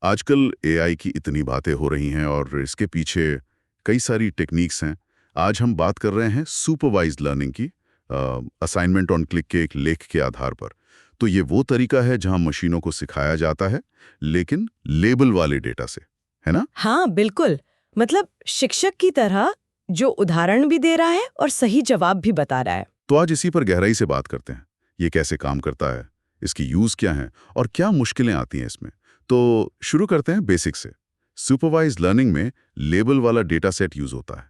आजकल एआई की इतनी बातें हो रही हैं और इसके पीछे कई सारी टेक्निक्स हैं। आज हम बात कर रहे हैं सुपरवाइज्ड लर्निंग की, असाइनमेंट ऑन क्लिक के एक लेख के आधार पर। तो ये वो तरीका है जहां मशीनों को सिखाया जाता है, लेकिन लेबल वाले डेटा से, है ना? हाँ बिल्कुल। मतलब शिक्षक की तरह जो उदाहरण भी दे रहा है और सही जवाब भी बता रहा है। तो आज इसी पर गहराई से बात करते हैं। ये कैसे काम करता है, इसकी यूज क्या है और क्या मुश्किलें आती हैं इसमें। तो शुरू करते हैं बेसिक से। सुपरवाइज्ड लर्निंग में लेबल वाला डेटा सेट यूज होता है।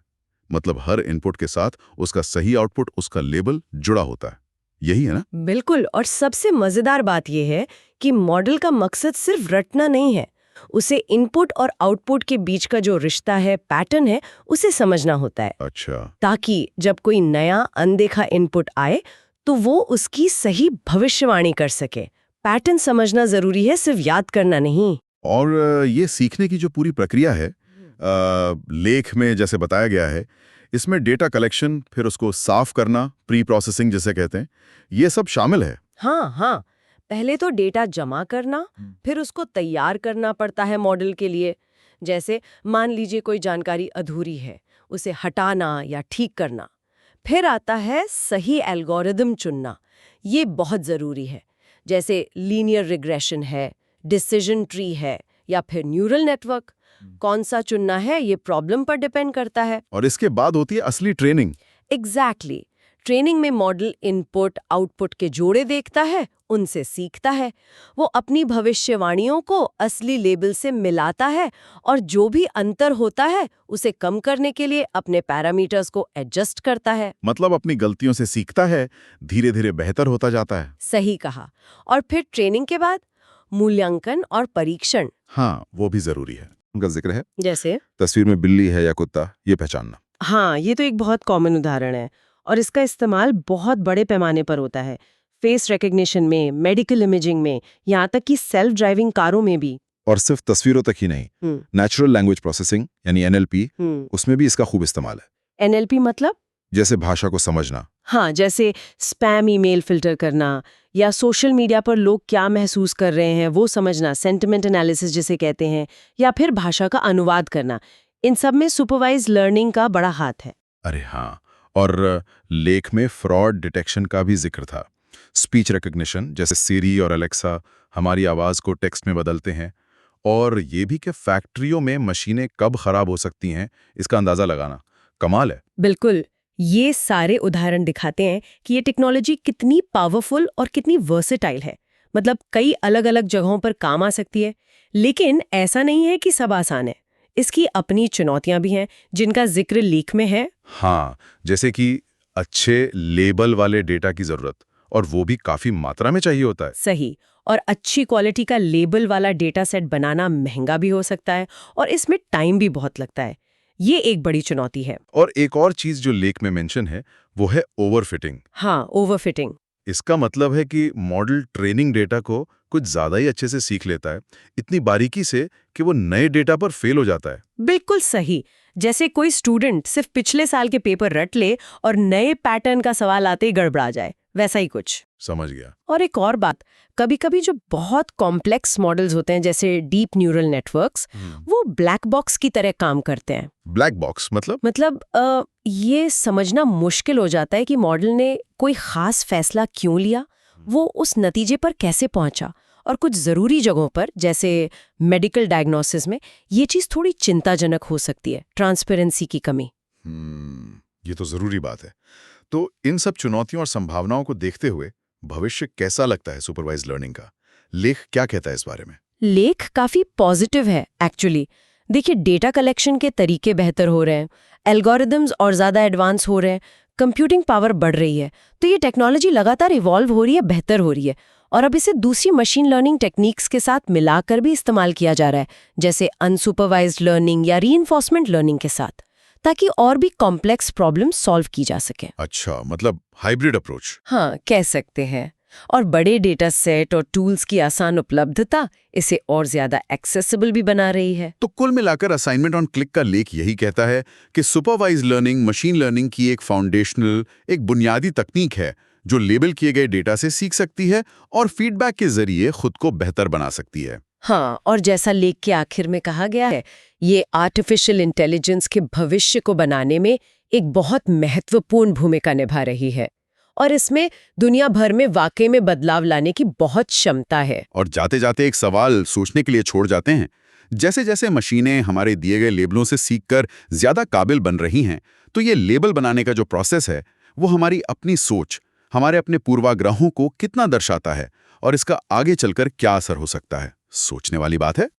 मतलब हर इनपुट के साथ उसका सही आउटपुट, उसका लेबल जुड़ा होता है। यही है ना? बिल्कुल। और सबसे मजेदार बात यह है कि मॉडल का मकसद सिर्फ रटना नहीं है, उसे इनपुट और आउटपुट के बीच का जो रिश्ता है, पैटर्न है, उसे समझना होता है। अच्छा। ताकि जब कोई नया अनदेखा इनपुट आए तो वो उसकी सही भविष्यवाणी कर सके। पैटर्न समझना जरूरी है, सिर्फ याद करना नहीं। और ये सीखने की जो पूरी प्रक्रिया है, लेख में जैसे बताया गया है, इसमें डेटा कलेक्शन, फिर उसको साफ करना, प्री प्रोसेसिंग जिसे कहते हैं, ये सब शामिल है। हाँ हाँ। पहले तो डेटा जमा करना, फिर उसको तैयार करना पड़ता है मॉडल के लिए। जैसे मान लीजिए कोई जानकारी अधूरी है, उसे हटाना या ठीक करना। फिर आता है सही एल्गोरिदम चुनना। ये बहुत ज़रूरी है। जैसे लीनियर रिग्रेशन है, डिसीजन ट्री है या फिर न्यूरल नेटवर्क। कौन सा चुनना है ये प्रॉब्लम पर डिपेंड करता है। और इसके बाद होती है असली ट्रेनिंग। एग्जैक्टली। ट्रेनिंग में मॉडल इनपुट आउटपुट के जोड़े देखता है, उनसे सीखता है। वो अपनी भविष्यवाणियों को असली लेबल से मिलाता है और जो भी अंतर होता है उसे कम करने के लिए अपने पैरामीटर्स को एडजस्ट करता है। मतलब अपनी गलतियों से सीखता है, धीरे धीरे बेहतर होता जाता है। सही कहा। और फिर ट्रेनिंग के बाद मूल्यांकन और परीक्षण। हाँ, वो भी जरूरी है। उनका जिक्र है, जैसे तस्वीर में बिल्ली है या कुत्ता, ये पहचानना। हाँ, ये तो एक बहुत कॉमन उदाहरण है और इसका इस्तेमाल बहुत बड़े पैमाने पर होता है। फेस रिकग्निशन में, मेडिकल इमेजिंग में, यहाँ तक कि सेल्फ ड्राइविंग कारों में भी। और सिर्फ तस्वीरों तक ही नहीं, नेचुरल लैंग्वेज प्रोसेसिंग यानी एनएलपी, उसमें भी इसका खूब इस्तेमाल है। एनएलपी मतलब? जैसे भाषा को समझना। हाँ, जैसे स्पैम ईमेल फिल्टर करना या सोशल मीडिया पर लोग क्या महसूस कर रहे हैं वो समझना, सेंटिमेंट एनालिसिस जिसे कहते हैं, या फिर भाषा का अनुवाद करना। इन सब में सुपरवाइज्ड लर्निंग का बड़ा हाथ है। अरे हाँ, और लेख में फ्रॉड डिटेक्शन का भी जिक्र था। स्पीच रिकग्निशन, जैसे सिरी और अलेक्सा हमारी आवाज को टेक्स्ट में बदलते हैं। और ये भी कि फैक्ट्रियों में मशीनें कब खराब हो सकती हैं, इसका अंदाजा लगाना। कमाल है। बिल्कुल। ये सारे उदाहरण दिखाते हैं कि ये टेक्नोलॉजी कितनी पावरफुल और कितनी वर्सेटाइल है। मतलब कई अलग अलग जगहों पर काम आ सकती है। लेकिन ऐसा नहीं है कि सब आसान है। इसकी अपनी चुनौतियां भी हैं, जिनका जिक्र लेख में है। हाँ, जैसे कि अच्छे लेबल वाले डेटा की जरूरत, और वो भी काफी मात्रा में चाहिए होता है। सही। और अच्छी क्वालिटी का लेबल वाला डेटा सेट बनाना महंगा भी हो सकता है और इसमें टाइम भी बहुत लगता है। ये एक बड़ी चुनौती है। और एक और चीज जो लेख में मेंशन है वो है ओवरफिटिंग। हाँ, ओवरफिटिंग। इसका मतलब है कि मॉडल ट्रेनिंग डेटा को कुछ ज्यादा ही अच्छे से सीख लेता है, इतनी बारीकी से कि वो नए डेटा पर फेल हो जाता है। बिल्कुल सही। जैसे कोई स्टूडेंट सिर्फ पिछले साल के पेपर रट ले और नए पैटर्न का सवाल आते ही गड़बड़ा जाए, वैसा ही कुछ। समझ गया। और एक और बात, कभी-कभी जो बहुत कॉम्प्लेक्स मॉडल्स होते हैं जैसे डीप न्यूरल नेटवर्क्स, वो ब्लैक बॉक्स की तरह काम करते हैं। ब्लैक बॉक्स मतलब? ये समझना मुश्किल हो जाता है कि मॉडल ने कोई खास फैसला क्यों लिया, वो उस नतीजे पर कैसे पहुंचा। और कुछ ज़रूरी जगहों पर, जैसे मेडिकल डायग्नोसिस में, ये चीज़ थोड़ी चिंताजनक हो सकती है, ट्रांसपेरेंसी की कमी। ये तो जरूरी बात है। तो इन सब चुनौतियों और संभावनाओं को देखते हुए भविष्य कैसा लगता है सुपरवाइज्ड लर्निंग का? लेख क्या कहता है इस बारे में? लेख काफ़ी पॉजिटिव है एक्चुअली। देखिए, डेटा कलेक्शन के तरीके बेहतर हो रहे हैं, एल्गोरिदम्स और ज़्यादा एडवांस हो रहे हैं, कंप्यूटिंग पावर बढ़ रही है। तो ये टेक्नोलॉजी लगातार इवॉल्व हो रही है, बेहतर हो रही है। और अब इसे दूसरी मशीन लर्निंग टेक्निक्स के साथ मिलाकर भी इस्तेमाल किया जा रहा है, जैसे अनसुपरवाइज्ड लर्निंग या रीइंफोर्समेंट लर्निंग के साथ, ताकि और भी कॉम्प्लेक्स प्रॉब्लम सॉल्व की जा सके। अच्छा, मतलब हाइब्रिड अप्रोच। हाँ, कह सकते हैं। और बड़े डेटा सेट और टूल्स की आसान उपलब्धता इसे और ज्यादा एक्सेसिबल भी बना रही है। तो कुल मिलाकर असाइनमेंट ऑन क्लिक का लेख यही कहता है कि सुपरवाइज्ड लर्निंग मशीन लर्निंग की एक फाउंडेशनल, एक बुनियादी तकनीक है जो लेबल किए गए डेटा से सीख सकती है और फीडबैक के जरिए खुद को बेहतर बना सकती है। हाँ, और जैसा लेख के आखिर में कहा गया है, ये आर्टिफिशियल इंटेलिजेंस के भविष्य को बनाने में एक बहुत महत्वपूर्ण भूमिका निभा रही है और इसमें दुनिया भर में वाकई में बदलाव लाने की बहुत क्षमता है। और जाते जाते एक सवाल सोचने के लिए छोड़ जाते हैं। जैसे जैसे मशीनें हमारे दिए गए लेबलों से सीखकर ज्यादा काबिल बन रही हैं, तो ये लेबल बनाने का जो प्रोसेस है, वो हमारी अपनी सोच, हमारे अपने पूर्वाग्रहों को कितना दर्शाता है और इसका आगे चलकर क्या असर हो सकता है। सोचने वाली बात है।